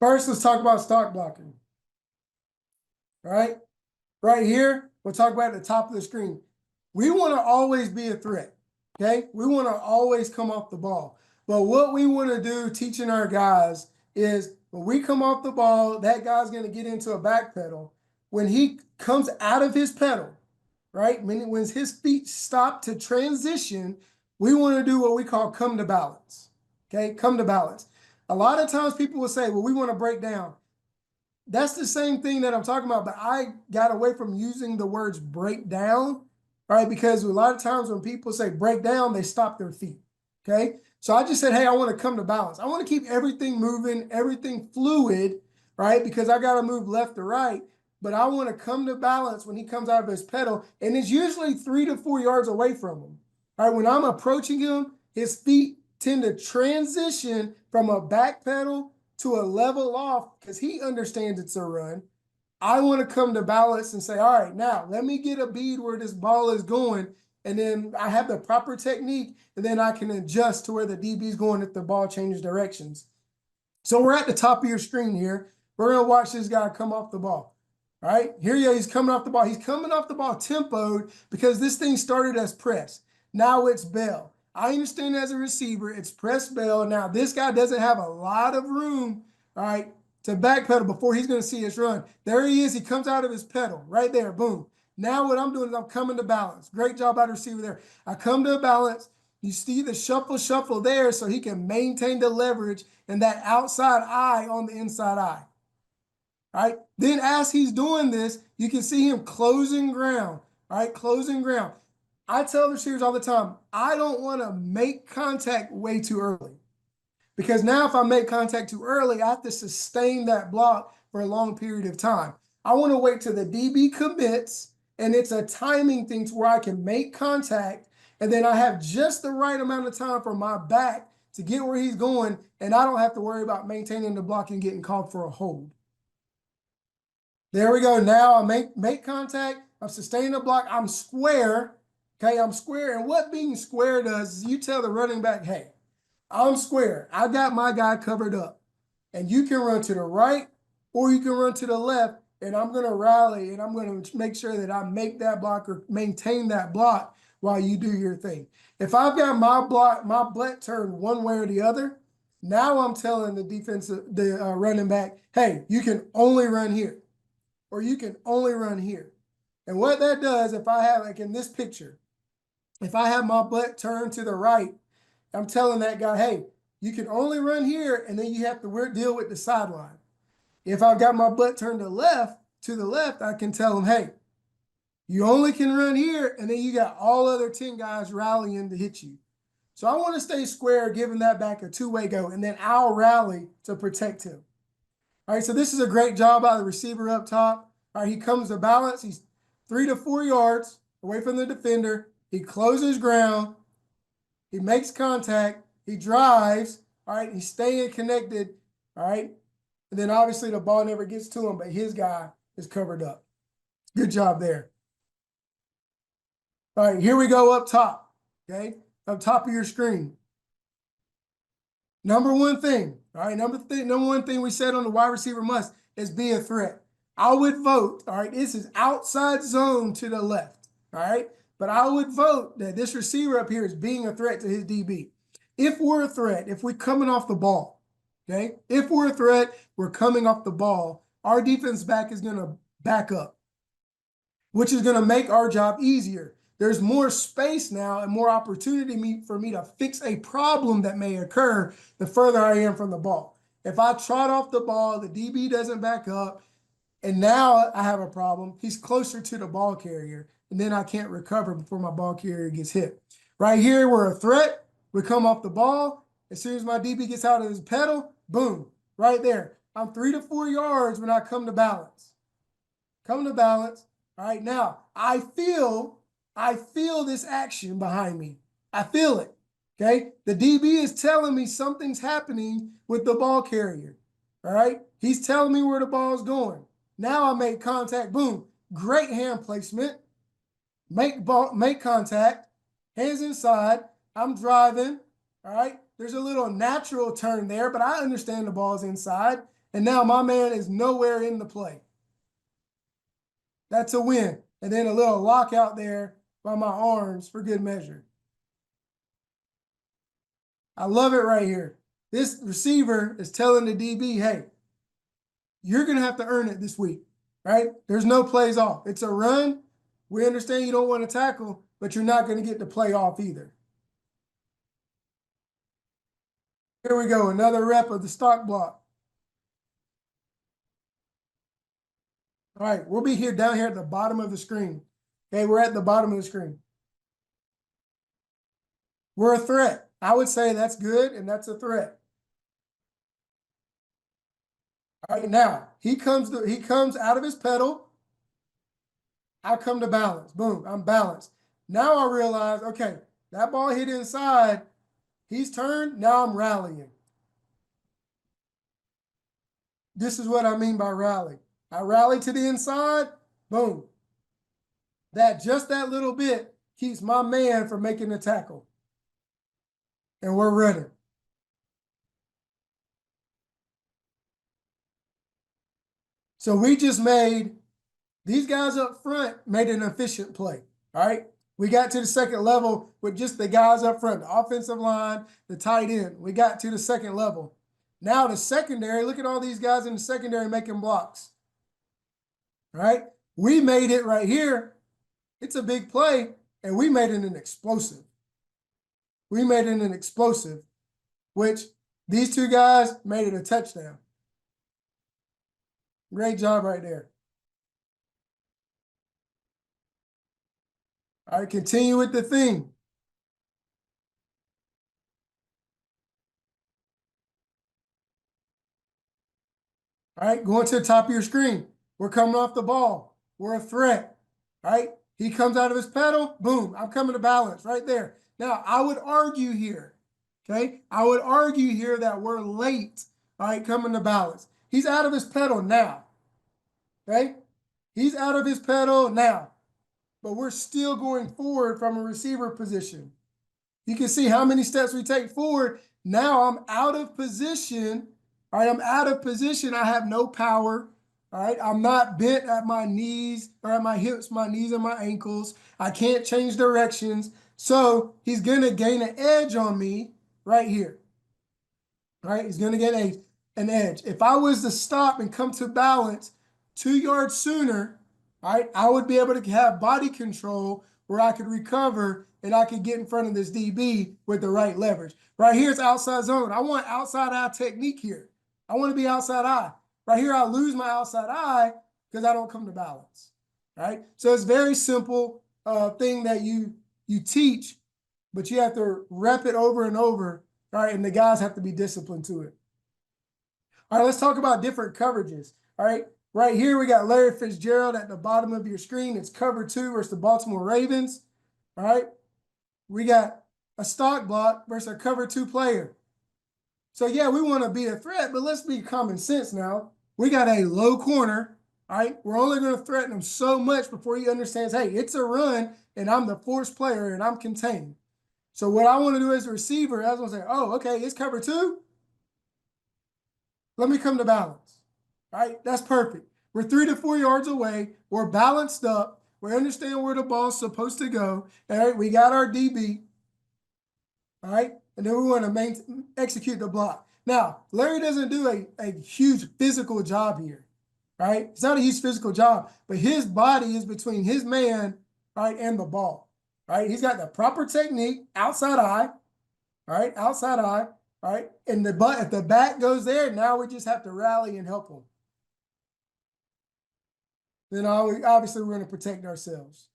First, let's talk about stalk blocking. All right. Right here, we'll talk about at the top of the screen. We want to always be a threat. Okay. We want to always come off the ball. But what we want to do teaching our guys is when we come off the ball, that guy's going to get into a back pedal. When he comes out of his pedal, right? When his feet stop to transition, we want to do what we call come to balance. Okay. Come to balance. A lot of times people will say, well, we want to break down. That's the same thing that I'm talking about, but I got away from using the words break down, right? Because a lot of times when people say break down, they stop their feet, okay? So I just said, hey, I want to come to balance. I want to keep everything moving, everything fluid, right? Because I got to move left to right, but I want to come to balance when he comes out of his pedal, and it's usually 3 to 4 yards away from him, all right? When I'm approaching him, his feet tend to transition from a back pedal to a level off because he understands it's a run. I want to come to balance and say, all right, now let me get a bead where this ball is going. And then I have the proper technique, and then I can adjust to where the DB is going if the ball changes directions. So we're at the top of your screen here. We're going to watch this guy come off the ball. All right, here he is. He's coming off the ball. He's coming off the ball tempoed because this thing started as press. Now it's bell. I understand as a receiver, it's press bell. Now, this guy doesn't have a lot of room, all right, to backpedal before he's going to see his run. There he is. He comes out of his pedal right there. Boom. Now what I'm doing is I'm coming to balance. Great job by the receiver there. I come to a balance. You see the shuffle there so he can maintain the leverage and that outside eye on the inside eye. All right. Then as he's doing this, you can see him closing ground. All right, closing ground. I tell the receivers all the time, I don't want to make contact way too early. Because now if I make contact too early, I have to sustain that block for a long period of time. I want to wait till the DB commits, and it's a timing thing to where I can make contact, and then I have just the right amount of time for my back to get where he's going, and I don't have to worry about maintaining the block and getting called for a hold. There we go. Now I make contact. I'm sustaining the block. I'm square. Okay, I'm square. And what being square does is you tell the running back, hey, I'm square. I got my guy covered up. And you can run to the right or you can run to the left. And I'm going to rally and I'm going to make sure that I make that block or maintain that block while you do your thing. If I've got my butt turned one way or the other, now I'm telling the running back, hey, you can only run here or you can only run here. And what that does, if I have, like in this picture, if I have my butt turned to the right, I'm telling that guy, hey, you can only run here, and then you have to deal with the sideline. If I've got my butt turned to the left, I can tell him, hey, you only can run here, and then you got all other 10 guys rallying to hit you. So I want to stay square, giving that back a two-way go, and then I'll rally to protect him. All right, so this is a great job by the receiver up top. All right, he comes to balance. He's 3 to 4 yards away from the defender. He closes ground. He makes contact. He drives. All right. He's staying connected. All right. And then obviously the ball never gets to him, but his guy is covered up. Good job there. All right. Here we go up top. Okay. Up top of your screen. Number one thing. All right. Number one thing we said on the wide receiver must is be a threat. I would vote. All right. This is outside zone to the left. All right. But I would vote that this receiver up here is being a threat to his DB. If we're a threat, if we're coming off the ball, okay? If we're a threat, we're coming off the ball, our defense back is going to back up, which is going to make our job easier. There's more space now and more opportunity for me to fix a problem that may occur the further I am from the ball. If I trot off the ball, the DB doesn't back up, and now I have a problem. He's closer to the ball carrier. And then I can't recover before my ball carrier gets hit. Right here, we're a threat. We come off the ball. As soon as my DB gets out of his pedal, boom, right there. I'm 3 to 4 yards when I come to balance. Come to balance. All right, now I feel this action behind me. I feel it. Okay, the DB is telling me something's happening with the ball carrier. All right, he's telling me where the ball's going. Now I make contact. Boom, great hand placement. Make contact, hands inside. I'm driving. All right. There's a little natural turn there, but I understand the ball's inside. And now my man is nowhere in the play. That's a win. And then a little lockout there by my arms for good measure. I love it right here. This receiver is telling the DB, hey, you're going to have to earn it this week, right? There's no plays off. It's a run. We understand you don't want to tackle, but you're not going to get the play off either. Here we go, another rep of the stalk block. All right, we'll be here down here at the bottom of the screen. Okay, we're at the bottom of the screen. We're a threat. I would say that's good, and that's a threat. All right, now he comes out of his pedal. I come to balance. Boom, I'm balanced. Now I realize, okay, that ball hit inside. He's turned. Now I'm rallying. This is what I mean by rally. I rally to the inside. Boom. Just that little bit keeps my man from making the tackle. And we're running. So we just made, these guys up front made an efficient play, all right? We got to the second level with just the guys up front, the offensive line, the tight end. We got to the second level. Now the secondary, look at all these guys in the secondary making blocks, all right? We made it right here. It's a big play, and we made it an explosive. We made it an explosive, which these two guys made it a touchdown. Great job right there. All right, continue with the theme. All right, going to the top of your screen. We're coming off the ball. We're a threat. All right, he comes out of his pedal. Boom, I'm coming to balance right there. Now, I would argue here, okay? I would argue here that we're late, all right, coming to balance. He's out of his pedal now, okay? He's out of his pedal now, but we're still going forward from a receiver position. You can see how many steps we take forward. Now I'm out of position. All right, I'm out of position. I have no power. All right, I'm not bent at my knees or at my hips, my knees and my ankles. I can't change directions. So he's going to gain an edge on me right here. All right, he's going to get an edge. If I was to stop and come to balance 2 yards sooner, all right, I would be able to have body control where I could recover and I could get in front of this DB with the right leverage. Right here is outside zone. I want outside eye technique here. I want to be outside eye. Right here, I lose my outside eye because I don't come to balance. All right, so it's very simple thing that you teach, but you have to rep it over and over. All right, and the guys have to be disciplined to it. All right, let's talk about different coverages. All right, right here we got Larry Fitzgerald at the bottom of your screen. It's cover 2 versus the Baltimore Ravens. All right, we got a stalk block versus a cover 2 player. So yeah, we want to be a threat, but let's be common sense now. We got a low corner. All right, we're only going to threaten him so much before he understands, hey, it's a run and I'm the force player and I'm contained. So what I want to do as a receiver, I was going to say, oh, okay, it's cover 2. Let me come to balance. All right, that's perfect. We're 3 to 4 yards away. We're balanced up. We understand where the ball's supposed to go. All right, we got our DB. All right, and then we want to execute the block. Now, Larry doesn't do a huge physical job here. Right? It's not a huge physical job, but his body is between his man, right, and the ball. Right? He's got the proper technique, outside eye. All right, outside eye. All right, and if the back goes there, now we just have to rally and help him. Then obviously we're going to protect ourselves.